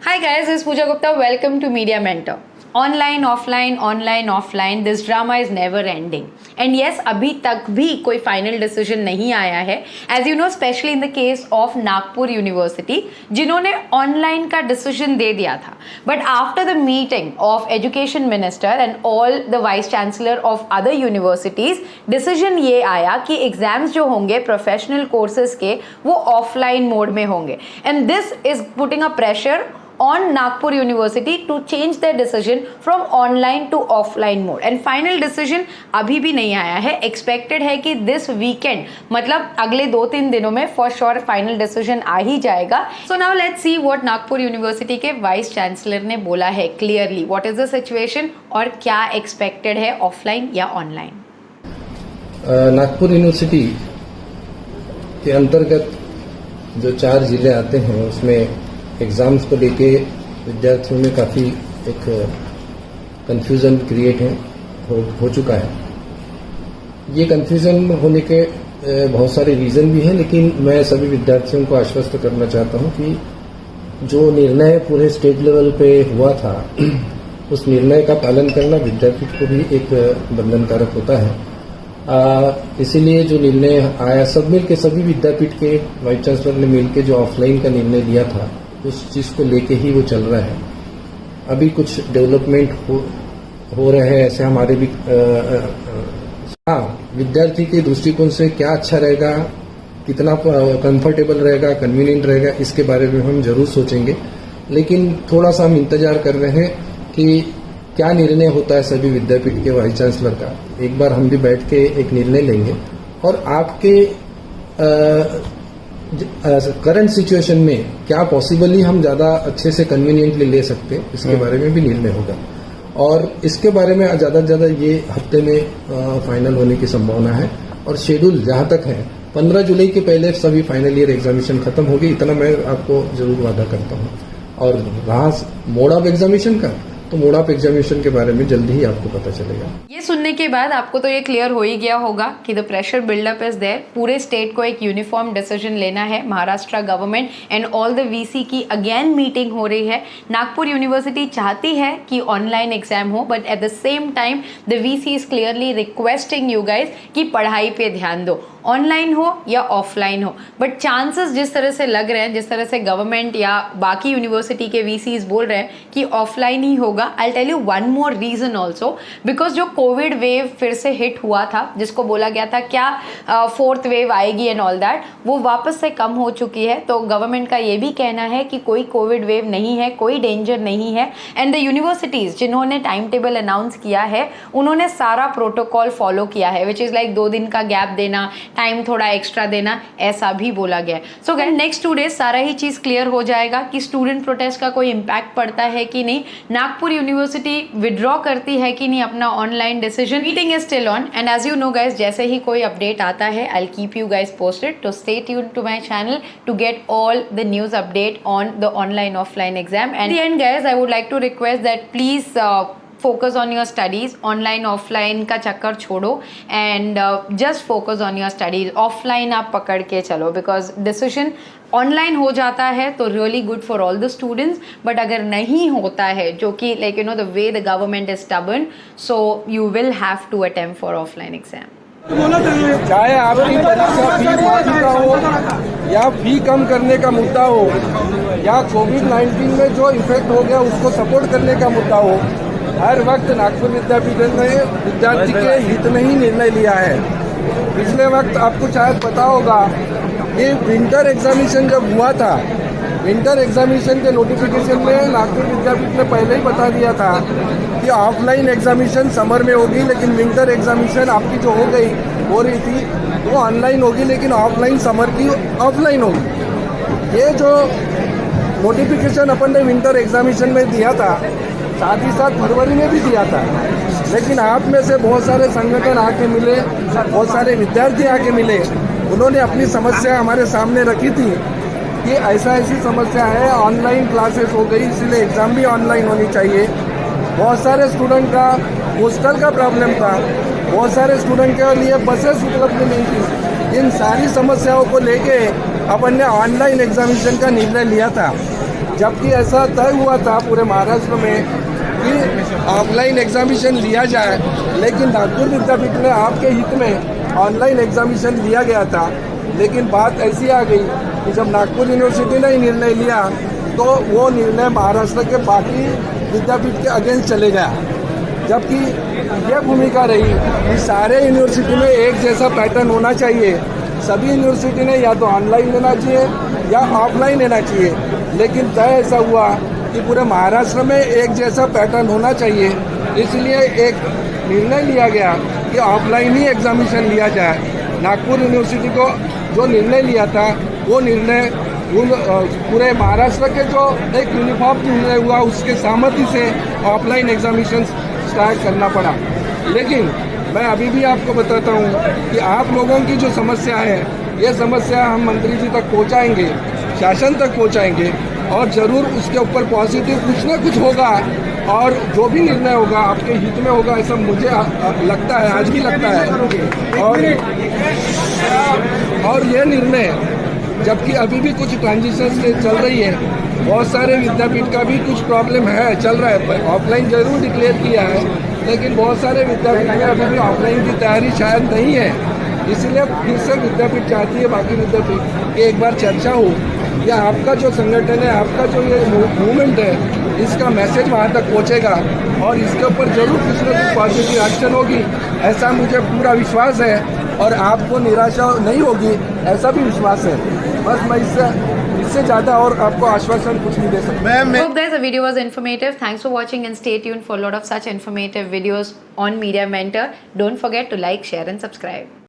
Hi guys, this is Pooja Gupta. Welcome to Media Mentor. Online, offline, this drama is never ending. And yes, अभी तक भी कोई final decision नहीं आया है. As you know, especially in the case of Nagpur University, जिन्होंने online का decision दे दिया था. But after the meeting of Education Minister and all the Vice Chancellor of other universities, decision ये आया कि exams जो होंगे professional courses के वो offline mode में होंगे. And this is putting a pressure on Nagpur University to change their decision from online to offline mode. And final decision अभी भी नहीं आया है. Expected है कि this weekend मतलब अगले 2-3 दिनों में for sure final decision आ ही जाएगा. So now let's see what Nagpur University के Vice Chancellor ने बोला है clearly. What is the situation और क्या expected है offline या online? नागपुर यूनिवर्सिटी के अंतर्गत जो 4 जिले आते हैं उसमें एग्ज़ाम्स को लेके विद्यार्थियों में काफ़ी एक कन्फ्यूज़न क्रिएट हो चुका है. ये कन्फ्यूज़न होने के बहुत सारे रीज़न भी हैं, लेकिन मैं सभी विद्यार्थियों को आश्वस्त करना चाहता हूं कि जो निर्णय पूरे स्टेट लेवल पे हुआ था उस निर्णय का पालन करना विद्यार्थी को भी एक बंधनकारक होता है. इसीलिए जो निर्णय आया सब मिल के सभी विद्यापीठ के वाइस चांसलर ने मिलकर जो ऑफलाइन का निर्णय लिया था उस चीज़ को लेके ही वो चल रहा है. अभी कुछ डेवलपमेंट हो रहे हैं ऐसे हमारे भी. विद्यार्थी के दृष्टिकोण से क्या अच्छा रहेगा, कितना कंफर्टेबल रहेगा, कन्वीनियंट रहेगा, इसके बारे में हम जरूर सोचेंगे. लेकिन थोड़ा सा हम इंतजार कर रहे हैं कि क्या निर्णय होता है सभी विद्यापीठ के वाइस चांसलर का. एक बार हम भी बैठ के एक निर्णय लेंगे और आपके करंट सिचुएशन में क्या पॉसिबली हम ज़्यादा अच्छे से कन्वीनियंटली ले सकते हैं इसके बारे में भी निर्णय होगा. और इसके बारे में ज़्यादा से ज़्यादा ये हफ्ते में फाइनल होने की संभावना है. और शेड्यूल जहाँ तक है 15 जुलाई के पहले सभी फाइनल ईयर एग्जामिनेशन खत्म होगी, इतना मैं आपको जरूर वादा करता हूँ. और रहा मोड ऑफ एग्जामिनेशन का, तो मोड ऑफ एग्जामिनेशन के बारे में जल्दी ही आपको पता चलेगा. ये सुनने के बाद आपको तो ये क्लियर हो ही गया होगा कि the pressure buildup is there. पूरे स्टेट को एक यूनिफॉर्म डिसीजन लेना है. Maharashtra government and all the VC की अगेन मीटिंग हो रही है. नागपुर यूनिवर्सिटी चाहती है कि ऑनलाइन एग्जाम हो, but at the same time the VC is clearly requesting you guys कि पढ़ाई पे ध्यान दो, ऑनलाइन हो या ऑफलाइन हो. बट चांसेस जिस तरह से लग रहे हैं, जिस तरह से गवर्नमेंट या बाकी यूनिवर्सिटी के वीसीज बोल रहे हैं कि ऑफलाइन ही होगा. I tell you one more reason also, because जो कोविड वेव फिर से हिट हुआ था, जिसको बोला गया था क्या 4th वेव आएगी एंड ऑल दैट, वो वापस से कम हो चुकी है. तो गवर्नमेंट का ये भी कहना है कि कोई कोविड वेव नहीं है, कोई डेंजर नहीं है. एंड द यूनिवर्सिटीज जिन्होंने टाइम टेबल अनाउंस किया है उन्होंने सारा प्रोटोकॉल फॉलो किया है, विच इज़ लाइक 2 दिन का गैप देना, टाइम थोड़ा एक्स्ट्रा देना, ऐसा भी बोला गया. सो गाइस नेक्स्ट 2 डेज सारा ही चीज़ क्लियर हो जाएगा कि स्टूडेंट प्रोटेस्ट का कोई इम्पैक्ट पड़ता है कि नहीं, नागपुर यूनिवर्सिटी विड्रॉ करती है कि नहीं अपना online decision. Meeting is still on and as you know guys, जैसे ही कोई अपडेट आता है I will keep you guys posted. To stay tuned to my channel to get all the news update on the online offline exam. And at the end guys, I would like to request that please focus on your studies. Online offline का चक्कर छोड़ो and just focus on your studies. Offline आप पकड़ के चलो, because decision online हो जाता है तो really good for all the students. But अगर नहीं होता है, जो कि like you know the way the government is stubborn, so you will have to attempt for offline exam. चाहे आपकी परीक्षा फी माफी का हो या फी कम करने का मुद्दा हो या कोविड-19 में जो इफेक्ट हो गया उसको सपोर्ट करने का मुद्दा हो, हर वक्त नागपुर विद्यापीठ ने विद्यार्थी के हित में ही निर्णय लिया है. पिछले वक्त आपको शायद पता होगा कि विंटर एग्जामिनेशन जब हुआ था, विंटर एग्जामिनेशन के नोटिफिकेशन में नागपुर विद्यापीठ ने पहले ही बता दिया था कि ऑफलाइन एग्जामिनेशन समर में होगी, लेकिन विंटर एग्जामिनेशन आपकी जो हो रही थी वो ऑनलाइन होगी, लेकिन ऑफलाइन समर की ऑफलाइन होगी. ये जो नोटिफिकेशन अपन ने विंटर एग्जामिनेशन में दिया था, साथ ही साथ फरवरी में भी दिया था. लेकिन आप में से बहुत सारे संगठन आके मिले, बहुत सारे विद्यार्थी आके मिले, उन्होंने अपनी समस्या हमारे सामने रखी थी कि ऐसी समस्या है, ऑनलाइन क्लासेस हो गई इसलिए एग्ज़ाम भी ऑनलाइन होनी चाहिए. बहुत सारे स्टूडेंट का हॉस्टल का प्रॉब्लम था, बहुत सारे स्टूडेंट के लिए बसेस उपलब्ध नहीं थी. इन सारी समस्याओं को लेके अपन ने ऑनलाइन एग्जामिनेशन का निर्णय लिया था. जबकि ऐसा तय हुआ था पूरे महाराष्ट्र में कि ऑफलाइन एग्जामिनेशन लिया जाए, लेकिन नागपुर विद्यापीठ में आपके हित में ऑनलाइन एग्जामिनेशन लिया गया था। लेकिन बात ऐसी आ गई कि जब नागपुर यूनिवर्सिटी ने निर्णय लिया तो वो निर्णय महाराष्ट्र के बाकी विद्यापीठ के अगेंस्ट चले गया, जबकि यह भूमिका रही कि सारे यूनिवर्सिटी में एक जैसा पैटर्न होना चाहिए। सभी यूनिवर्सिटी ने या तो ऑनलाइन लेना चाहिए या ऑफलाइन लेना चाहिए, लेकिन तय ऐसा हुआ कि पूरे महाराष्ट्र में एक जैसा पैटर्न होना चाहिए। इसलिए एक निर्णय लिया गया कि ऑफलाइन ही एग्जामिनेशन लिया जाए। नागपुर यूनिवर्सिटी को जो निर्णय लिया था वो निर्णय पूरे महाराष्ट्र के जो एक यूनिफॉर्म निर्णय हुआ उसके सहमति से ऑफलाइन एग्जामिनेशन स्टार्ट करना पड़ा। लेकिन मैं अभी भी आपको बताता हूँ कि आप लोगों की जो समस्या है ये समस्या हम मंत्री जी तक पहुँचाएंगे, शासन तक पहुँचाएंगे और ज़रूर उसके ऊपर पॉजिटिव कुछ ना कुछ होगा और जो भी निर्णय होगा आपके हित में होगा, ऐसा मुझे लगता है, आज भी लगता है। और ये निर्णय जबकि अभी भी कुछ ट्रांजिशन से चल रही है, बहुत सारे विद्यापीठ का भी कुछ प्रॉब्लम है, चल रहा है। ऑफलाइन जरूर डिक्लेयर किया है, लेकिन बहुत सारे विद्यापीठ में अभी भी ऑफलाइन की तैयारी शायद नहीं है। इसलिए फिर से विद्यापीठ चाहती है बाकी विद्यापीठ कि एक बार चर्चा हो या आपका जो संगठन है, आपका जो ये मूवमेंट है, इसका मैसेज वहाँ तक पहुँचेगा और इसके ऊपर जरूर कुछ ना कुछ पॉजिटिव एक्शन होगी, ऐसा मुझे पूरा विश्वास है और आपको निराशा नहीं होगी ऐसा भी विश्वास है। बस मैं इससे ज़्यादा और आपको आश्वासन कुछ नहीं दे सकता। Hope guys the video was informative. Thanks for watching and stay tuned for a lot of such informative videos on Media Mentor. Don't forget to like, share and subscribe.